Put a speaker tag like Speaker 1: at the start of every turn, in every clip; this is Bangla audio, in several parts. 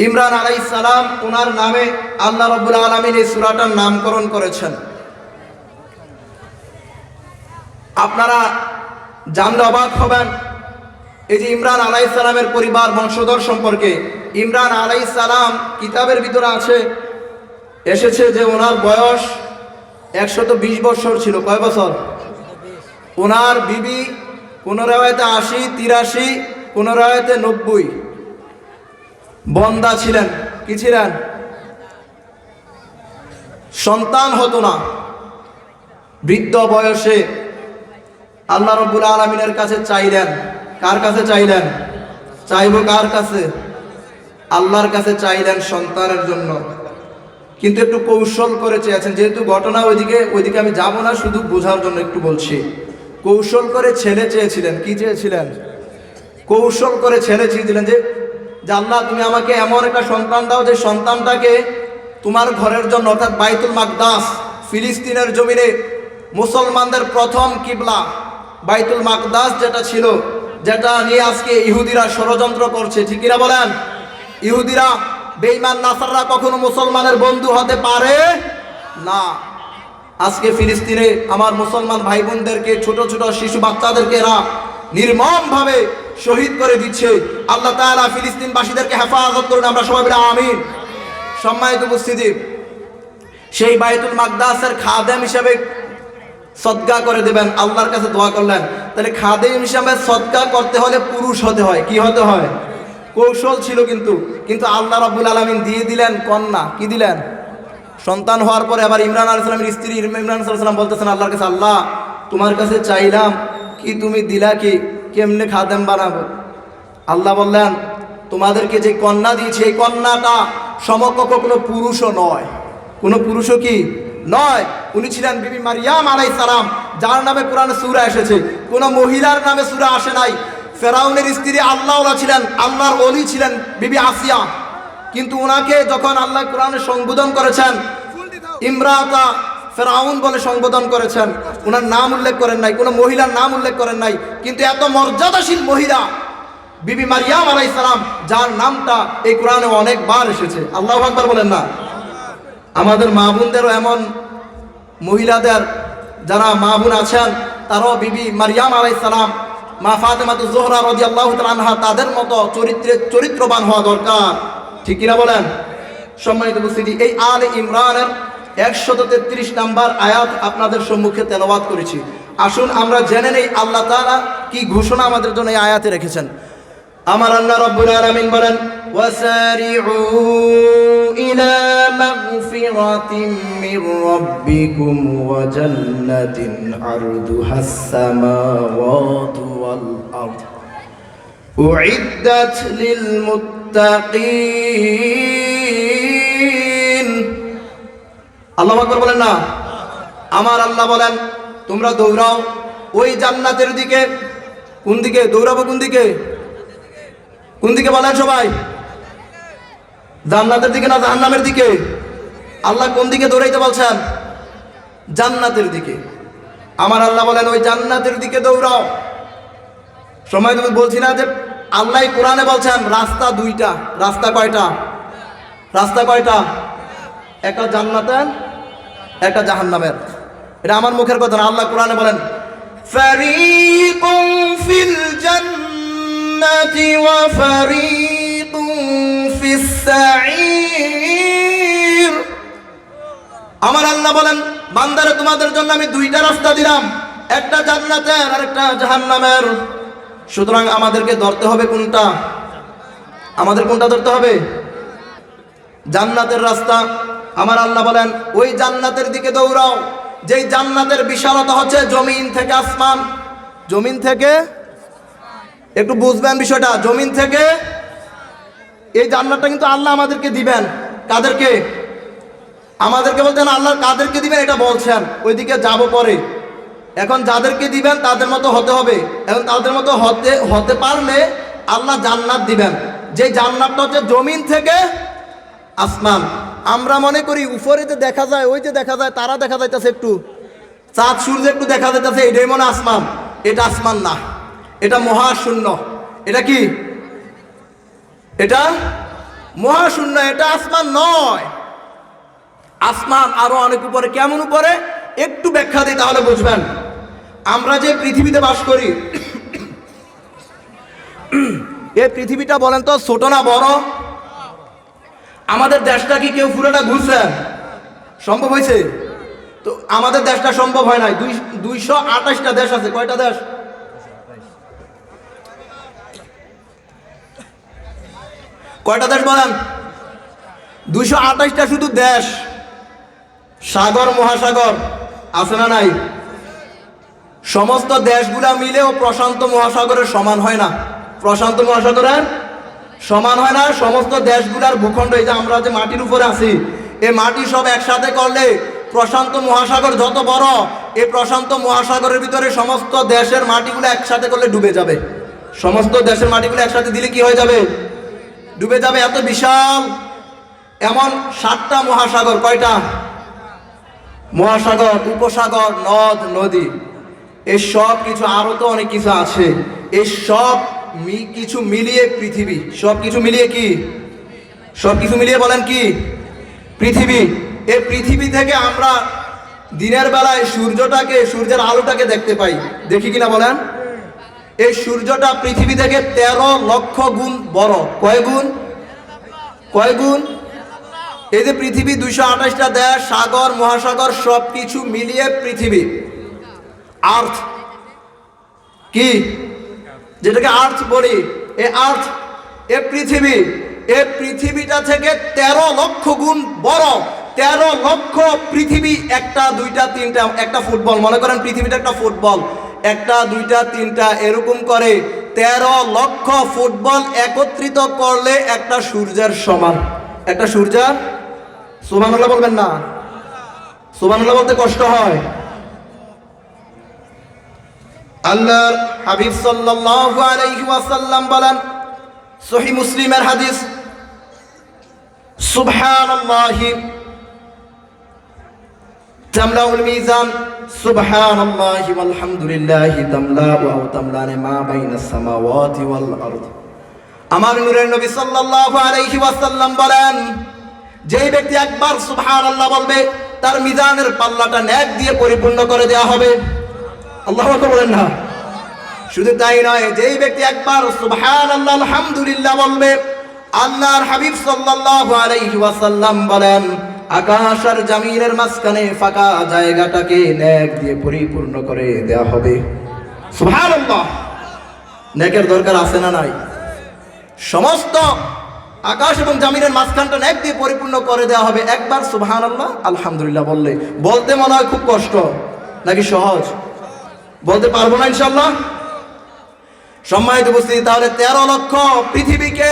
Speaker 1: ইমরান আলাইহিস সালাম ওনার নামে আল্লাহ রাব্বুল আলামিন এই সূরাটার নামকরণ করেছেন। আপনারা জানলে অবাক হবেন, এই যে ইমরান আলাইহিস সালামের পরিবার বংশধর সম্পর্কে ইমরান আলাইহিস সালাম কিতাবের ভিতরে এসেছে যে ওনার বয়স 120 বছর ছিল। কয় বছর? ওনার বিবি কোন রাওয়ায়াতে 80, 83, কোন রাওয়ায়াতে 90 বন্দা ছিলেন। কি ছিলেন? সন্তান হতো না। বৃদ্ধ বয়সে আল্লাহ রাব্বুল আলামিনের কাছে চাইলেন। কার কাছে চাইলেন? চাইবো কার কাছে? আল্লাহর কাছে চাইলেন সন্তানের জন্য। কিন্তু একটু কৌশল করে চেয়েছেন, যেহেতু ঘটনা ওইদিকে আমি যাব না, শুধু বোঝার জন্য একটু বলছি। কৌশল করে ছেলে চেয়েছিলেন। কি চেয়েছিলেন? কৌশল করে ছেলে চেয়েছিলেন যে আল্লাহ তুমি আমাকে এমন একটা সন্তান দাও যে সন্তানটাকে তোমার ঘরের জন্য, অর্থাৎ বাইতুল মাকদাস ফিলিস্তিনের জমিনে মুসলমানদের প্রথম কিবলা বাইতুল মাকদাস যেটা ছিল, যেটা নিয়ে আজকে ইহুদিরা ষড়যন্ত্র করছে, ঠিক কিনা বলেন? ইহুদিরা, বেঈমান নাসাররা কখনো মুসলমানের বন্ধু হতে পারে না। আজকে ফিলিস্তিনে আমার মুসলমান ভাই বোনদেরকে, ছোট ছোট শিশু বাচ্চাদেরকে এরা নির্মমভাবে শহীদ করে দিচ্ছে। আল্লাহ তাআলা ফিলিস্তিনবাসীদেরকে হেফাজত করুন, আমরা সবাই বলি আমিন। সম্মানিত উপস্থিতি, সেই বাইতুল মাকদাসের খাদেম হিসেবে সদকা করে দেবেন, আল্লাহর কাছে দোয়া করলেন। তাহলে খাদেম হিসেবে সদকা করতে হলে পুরুষ হতে হয়। কি হতে হয়? কৌশল ছিল, কিন্তু আল্লাহ রাব্বুল আলামিন দিয়ে দিলেন কন্যা। কি দিলেন? সন্তান হওয়ার পরে আবার ইমরান আলাইহিস সালামের স্ত্রী ইমরান আলাইহিস সালাম বলতেছেন আল্লাহর কাছে, আল্লাহ তোমার কাছে চাইলাম, কি তুমি দিলা? কি কেমনে খাদেম বানাবো? আল্লাহ বললেন তোমাদেরকে যে কন্যা দিয়েছি এই কন্যাটা সমকক্ষ কোনো পুরুষও নয়। কোনো পুরুষও কি নয়। উনি ছিলেন বিবি মারিয়াম আলাইহিস সালাম, যার নামে কোরআনে সূরা এসেছে। কোনো মহিলার নামে সূরা আসে নাই। ফেরাউনের স্ত্রী আল্লাহওয়ালা ছিলেন, আল্লাহর ওলি ছিলেন বিবি আসিয়া। কিন্তু ওনাকে যখন আল্লাহ কোরআনে সংবোধন করেছেন ইমরাতা ফেরাউন বলে সংবোধন করেছেন, ওনার নাম উল্লেখ করেন নাই, কোনো মহিলার নাম উল্লেখ করেন নাই। কিন্তু এত মর্যাদাশীল মহিলা বিবি মারিয়াম আলাইহিস সালাম, যার নামটা এই কোরআনে অনেকবার এসেছে। আল্লাহু আকবার বলেন না? আমাদের মা বোনদেরও এমন মহিলাদের, যারা মা বোন আছেন, তারাও বিবি মারিয়াম আলাইহিস সালাম, মা ফাতেমাতুজ জোহরা রাদিয়াল্লাহু তাআলা আনহা, তাদের মতো চরিত্রবান হওয়া দরকার। ঠিক কিনা বলেন? সম্মানিত উপস্থিতি, এই আলে ইমরানের 133 নাম্বার আয়াত আপনাদের সম্মুখে তেলাওয়াত করেছি। আসুন আমরা জেনে নেই আল্লাহ তাআলা কি ঘোষণা আমাদের জন্য এই আয়াতে রেখেছেন। আমার আল্লাহ রাব্বুল আলামিন বলেন, ওয়াসারিউ ইলা মাগফিরাতিম মির রাব্বিকুম ওয়া জান্নাতিন আরদুহাস সামাওয়াতু ওয়াল আরদ উইদ্দাত লিল মুত্তাকিন। আল্লাহু আকবার বলেন না? আমার আল্লাহ বলেন তোমরা দৌড়াও ওই জান্নাতের দিকে। কোন দিকে দৌড়াবো? কোন দিকে? কোন দিকে বলেন সবাই? জান্নাতের দিকে না জাহান্নামের দিকে? আল্লাহ কোন দিকে দৌড়াইতে বলছেন? জান্নাতের দিকে। আমার আল্লাহ বলেন ওই জান্নাতের দিকে দৌড়াও। সময় তুমি বলছি না যে আল্লাহ কোরআনে বলছেন রাস্তা দুইটা। রাস্তা কয়টা? রাস্তা কয়টা? একটা জান্নাতের, একটা জাহান্নামের। এটা আমার মুখের কথা না, আল্লাহ কোরআনে বলেন ফারিকুম ফিল জান্নাতি ওয়া ফারিকুম ফিস সাঈর। আমার আল্লাহ বলেন বান্দারে তোমাদের জন্য আমি দুইটা রাস্তা দিলাম, একটা জান্নাতের আর একটা জাহান্নামের। সুতরাং আমাদেরকে ধরতে হবে কোনটা? আমাদের কোনটা ধরতে হবে? জান্নাতের রাস্তা। আমার আল্লাহ বলেন ওই জান্নাতের দিকে দৌড়াও, যেই জান্নাতের বিশালতা হচ্ছে জমিন থেকে আসমান। জমিন থেকে, একটু বুঝবেন বিষয়টা, জমিন থেকে। এই জান্নাতটা কিন্তু আল্লাহ আমাদেরকে দিবেন। কাদেরকে? আমাদেরকে বলতেন আল্লাহ কাদেরকে দিবেন এটা বলছেন, ওইদিকে যাব পরে। এখন যাদেরকে দিবেন তাদের মতো হতে হবে। এখন তাদের মতো হতে পারলে আল্লাহ জান্নাত দিবেন। যে জান্নাতটা হচ্ছে জমিন থেকে আসমান। আমরা মনে করি উপরে যে দেখা যায়, ওই যে দেখা যায় তারা দেখা যাইতেছে, একটু চাঁদ সূর্য একটু দেখা যাইতেছে, এটাই মনে আসমান। এটা আসমান না, এটা মহাশূন্য। এটা কি? এটা মহাশূন্য, এটা আসমান নয়। আসমান আরো অনেক উপরে। কেমন উপরে? একটু ব্যাখ্যা দিই তাহলে বুঝবেন। আমরা যে পৃথিবীতে বাস করি, এই পৃথিবীটা বলেন তো ছোট না বড়? আমাদের দেশটা কি কেউ পুরোটা ঘুরছে? সম্ভব হয়েছে? তো আমাদের দেশটা সম্ভব হয় নাই। 228টা দেশ আছে। কয়টা দেশ? কয়টা দেশ বলেন? 228টা শুধু দেশ। সাগর মহাসাগর আছে না নাই? সমস্ত দেশগুলা মিলেও প্রশান্ত মহাসাগরের সমান হয় না। প্রশান্ত মহাসাগরের সমান হয় না। সমস্ত দেশগুলার ভূখণ্ড, এই যে আমরা যে মাটির উপরে আছি, এই মাটি সব একসাথে করলে প্রশান্ত মহাসাগর যত বড়, এই প্রশান্ত মহাসাগরের ভিতরে সমস্ত দেশের মাটিগুলো একসাথে করলে ডুবে যাবে। সমস্ত দেশের মাটিগুলো একসাথে দিলে কি হয়ে যাবে? ডুবে যাবে। এত বিশাল। এমন 7টা মহাসাগর। কয়টা মহাসাগর? উপসাগর, নদ নদী, এই সব কিছু, আরো তো অনেক কিছু আছে। এই সব কিছু মিলিয়ে পৃথিবী। সব কিছু মিলিয়ে কি? সব কিছু মিলিয়ে বলেন কি? পৃথিবী। এই পৃথিবী থেকে আমরা দিনের বেলায় সূর্যটাকে, সূর্যের আলোটাকে দেখতে পাই। দেখি কিনা বলেন? এই সূর্যটা পৃথিবী থেকে 13 লক্ষ গুণ বড়। কয় গুণ? কয় গুণ? এই যে পৃথিবী, 228টা দেশ, সাগর মহাসাগর, সব কিছু মিলিয়ে পৃথিবী, আর্থ, কি যেটাকে আর্থ বলি, এই আর্থ, এ পৃথিবী, এই পৃথিবীটা থেকে 13 লক্ষ গুণ বড়। 13 লক্ষ পৃথিবী। একটা, দুইটা, তিনটা, একটা ফুটবল, মনে করেন পৃথিবীটা একটা ফুটবল, একটা, দুইটা, তিনটা, এরকম করে 13 লক্ষ ফুটবল একত্রিত করলে একটা সূর্যের সমান। একটা সূর্যের। সুবহানাল্লাহ বলবেন না? সুবহানাল্লাহ বলতে কষ্ট হয়। আল্লাহর হাবিব সাল্লাল্লাহু আলাইহি ওয়াসাল্লাম বলেন, সহিহ মুসলিমের হাদিস, সুবহানাল্লাহি তামলাউল মিজান, সুবহানাল্লাহি ওয়াল হামদুলিল্লাহি তামলাউ ওয়া তামলানে মা বাইনাস সামাওয়াতি ওয়াল আরদ। আমার নূরের নবী সাল্লাল্লাহু আলাইহি ওয়াসাল্লাম বলেন, যেই ব্যক্তি একবার সুবহানাল্লাহ বলবে, তার মিজানের পাল্লাটা নেক দিয়ে পরিপূর্ণ করে দেওয়া হবে। আল্লাহু আকবার বলেন না? শুধু তাই নয়, যেই ব্যক্তি একবার সুবহানাল্লাহ আলহামদুলিল্লাহ বলবে, আল্লাহর হাবিব সাল্লাল্লাহু আলাইহি ওয়াসাল্লাম বলেন, আকাশ আর জমিনের মাঝখানে ফাঁকা জায়গাটাকে নেক দিয়ে পরিপূর্ণ করে দেওয়া হবে। সুবহানাল্লাহ। নেকের দরকার আছে না নাই? সমস্ত আকাশ এবং জমিনের মাঝখানটা নেক দিয়ে পরিপূর্ণ করে দেওয়া হবে একবার সুবহানাল্লাহ আলহামদুলিল্লাহ বললে। বলতে মনে হয় খুব কষ্ট, নাকি সহজ? বলতে পারবো না ইনশাআল্লাহ। সম্মানিত উপস্থিতি, তাহলে 13 লক্ষ পৃথিবীকে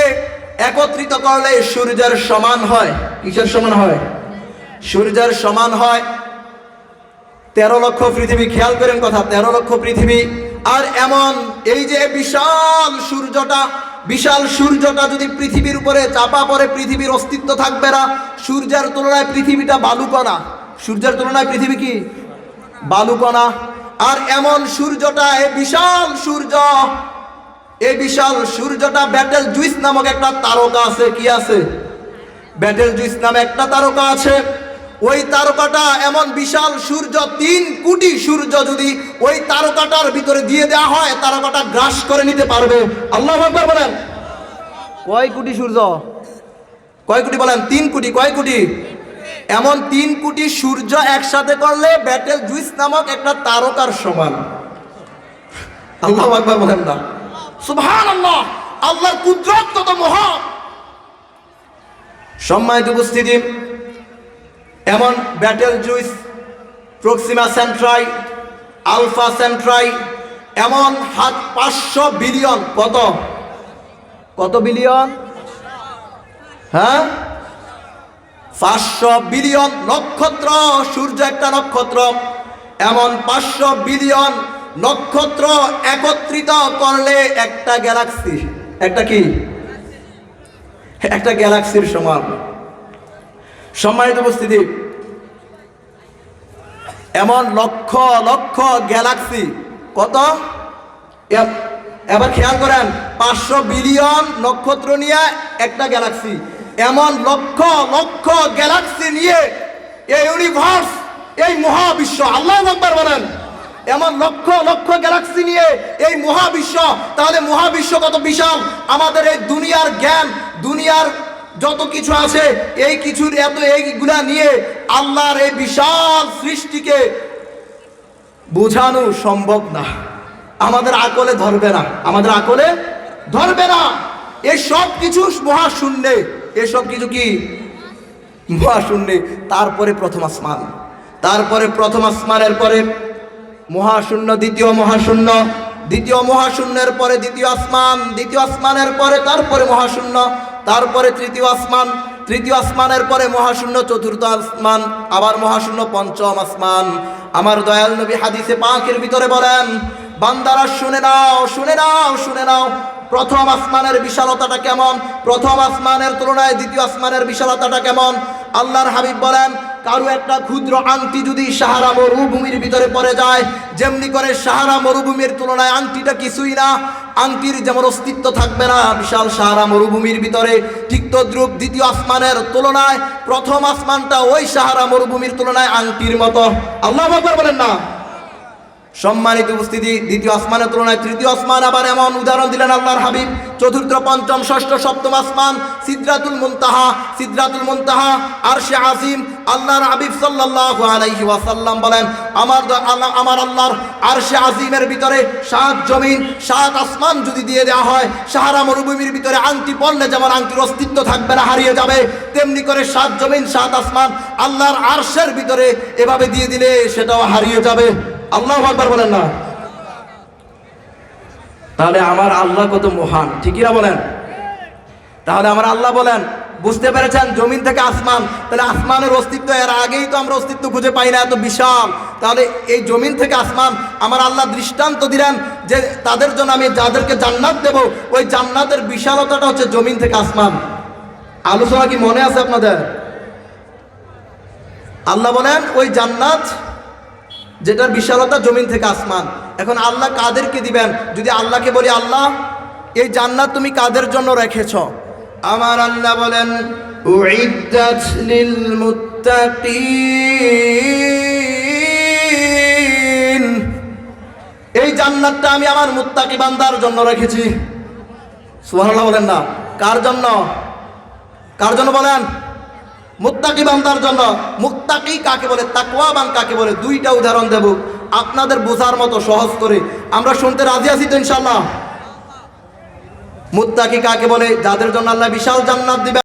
Speaker 1: একত্রিত করলে সূর্যের সমান হয়। কিসের সমান হয়? সূর্যের সমান হয়। 13 লক্ষ পৃথিবী। খেয়াল করেন কথা, 13 লক্ষ পৃথিবী। আর এমন এই যে বিশাল সূর্যটা, বিশাল সূর্যটা যদি পৃথিবীর উপরে চাপা পড়ে, পৃথিবীর অস্তিত্ব থাকবে না। সূর্যের তুলনায় পৃথিবীটা বালুকণা। সূর্যের তুলনায় পৃথিবী কি? বালুকণা। আর এমন সূর্যটা, এই বিশাল সূর্য, এই বিশাল সূর্যটা, ব্যাটেল জুইস নামক একটা তারকা আছে। কি আছে? ব্যাটেল জুইস নামে একটা তারকা আছে। ওই তারকাটা এমন বিশাল সূর্য, 3 কোটি সূর্য যদি ওই তারকাটার ভিতরে দিয়ে দেওয়া হয়, তারকাটা গ্রাস করে নিতে পারবে। আল্লাহু আকবার বলেন। কয় কোটি সূর্য? কয় কোটি বলেন? 3 কোটি। কয় কোটি? এমন 3 কোটি সূর্য একসাথে করলে ব্যাটেল জুইস নামক একটা তারকার সমান। আল্লাহু আকবার বলেন না? সুবহানাল্লাহ। আল্লাহর কুদরত কত মহান। সম্মানিত উপস্থিতি, এমন Betelgeuse, Proxima Centauri, Alpha Centauri, এমন 500 বিলিয়ন। কত? কত বিলিয়ন? হ্যাঁ, 500 বিলিয়ন নক্ষত্র। সূর্য একটা নক্ষত্র। এমন 500 বিলিয়ন নক্ষত্র একত্রিত করলে একটা গ্যালাক্সি। একটা কি? একটা গ্যালাক্সির সমান। সম্মানিত উপস্থিতি, এমন লক্ষ লক্ষ গ্যালাক্সি। কত? এবার খেয়াল করেন, 500 বিলিয়ন নক্ষত্র নিয়ে একটা গ্যালাক্সি। এমন লক্ষ লক্ষ গ্যালাক্সি নিয়ে এই ইউনিভার্স, এই মহাবিশ্ব, আল্লাহু আকবার বলেন, এমন লক্ষ লক্ষ গ্যালাক্সি নিয়ে এই মহাবিশ্ব, তাহলে মহাবিশ্ব কত বিশাল। আমাদের এই দুনিয়ার জ্ঞান, দুনিয়ার যত কিছু আছে, এই কিছুর এত এইগুলা নিয়ে আল্লাহর এই বিশাল সৃষ্টিকে বোঝানো সম্ভব না, আমাদের আকলে ধরবে না, আমাদের আকলে ধরবে না। এই সব কিছু মহাশূন্যে, এসব কিছু কি মহাশূন্যে। তারপরে প্রথম আসমান, তারপরে প্রথম আসমানের পরে মহাশূন্য, দ্বিতীয় মহাশূন্য, দ্বিতীয় মহাশূন্যের পরে দ্বিতীয় আসমান, দ্বিতীয় আসমানের পরে তারপরে মহাশূন্য, তারপরে তৃতীয় আসমান, তৃতীয় আসমানের পরে মহাশূন্য, চতুর্থ আসমান, আবার মহাশূন্য, পঞ্চম আসমান। আমার দয়াল নবী হাদিসে পাকের ভিতরে বলেন, বান্দারা শুনে নাও, শুনে নাও, শুনে নাও, প্রথম আসমানের বিশালতাটা কেমন, প্রথম আসমানের তুলনায় দ্বিতীয় আসমানের বিশালতাটা কেমন। আল্লাহর হাবিব বলেন, কারো একটা ক্ষুদ্র আংটি যদি সাহারা মরুভূমির ভিতরে পড়ে যায়, যেমনি করে সাহারা মরুভূমির তুলনায় আংটিটা কিছুই না, আংটির যেমন অস্তিত্ব থাকবে না বিশাল সাহারা মরুভূমির ভিতরে, ঠিক তদ্রূপ দ্বিতীয় আসমানের তুলনায় প্রথম আসমানটা ওই সাহারা মরুভূমির তুলনায় আংটির মতো। আল্লাহু আকবার বলেন না। সম্মানিত উপস্থিতি, দ্বিতীয় আসমানের তুলনায় তৃতীয় আসমান আবার এমন উদাহরণ দিলেন আল্লাহর হাবিব। চতুর্থ, পঞ্চম, ষষ্ঠ, সপ্তম আসমান, সিদরাতুল মুনতাহা, সিদরাতুল মুনতাহা, আরশে আজিম। আল্লাহর হাবিব সাল্লাল্লাহু আলাইহি ওয়াসাল্লাম বলেন, আমার আল্লাহর আরশে আজিমের ভিতরে 7 জমিন 7 আসমান যদি দিয়ে দেওয়া হয়, সাহারা মরুভূমির ভিতরে আংটি পড়লে যেমন আংটির অস্তিত্ব থাকবে না, হারিয়ে যাবে, তেমনি করে 7 জমিন 7 আসমান আল্লাহর আরশের ভিতরে এভাবে দিয়ে দিলে সেটাও হারিয়ে যাবে। আল্লাহু আকবার বলেন না। তাহলে আমার আল্লাহ কত মহান, ঠিকই না বলেন? তাহলে আমার আল্লাহ বলেন, বুঝতে পেরেছেন, জমিন থেকে আসমান, তাহলে আসমানের অস্তিত্ব, এর আগেই তো আমরা অস্তিত্ব খুঁজে পাই না, এত বিশাল। তাহলে এই জমিন থেকে আসমান, আমার আল্লাহ দৃষ্টান্ত দিলেন যে তাদের জন্য আমি যাদেরকে জান্নাত দেব, ওই জান্নাতের বিশালতাটা হচ্ছে জমিন থেকে আসমান। আলোচনা কি মনে আছে আপনাদের? আল্লাহ বলেন ওই জান্নাত যেটার বিশালতা জমিন থেকে আসমান। এখন আল্লাহ কাদেরকে দিবেন? যদি আল্লাহকে বলি, আল্লাহ এই জান্নাত তুমি কাদের জন্য রেখেছ? আমার আল্লাহ বলেন, উইদ্দাত লিল মুত্তাকিন, এই জান্নাতটা আমি আমার মুত্তাকি বান্দার জন্য রেখেছি। সুবহানাল্লাহ বলেন না। কার জন্য? কার জন্য বলেন? মুত্তাকি বান্দার জন্য। মুত্তাকি কাকে বলে, তাকওয়াবান কাকে বলে, দুইটা উদাহরণ দেব আপনাদের বোঝার মতো সহজ করে। আমরা শুনতে রাজি আছি তো ইনশাআল্লাহ? মুত্তাকি কাকে বলে? যাদের জন্য আল্লাহ বিশাল জান্নাত দিবেন।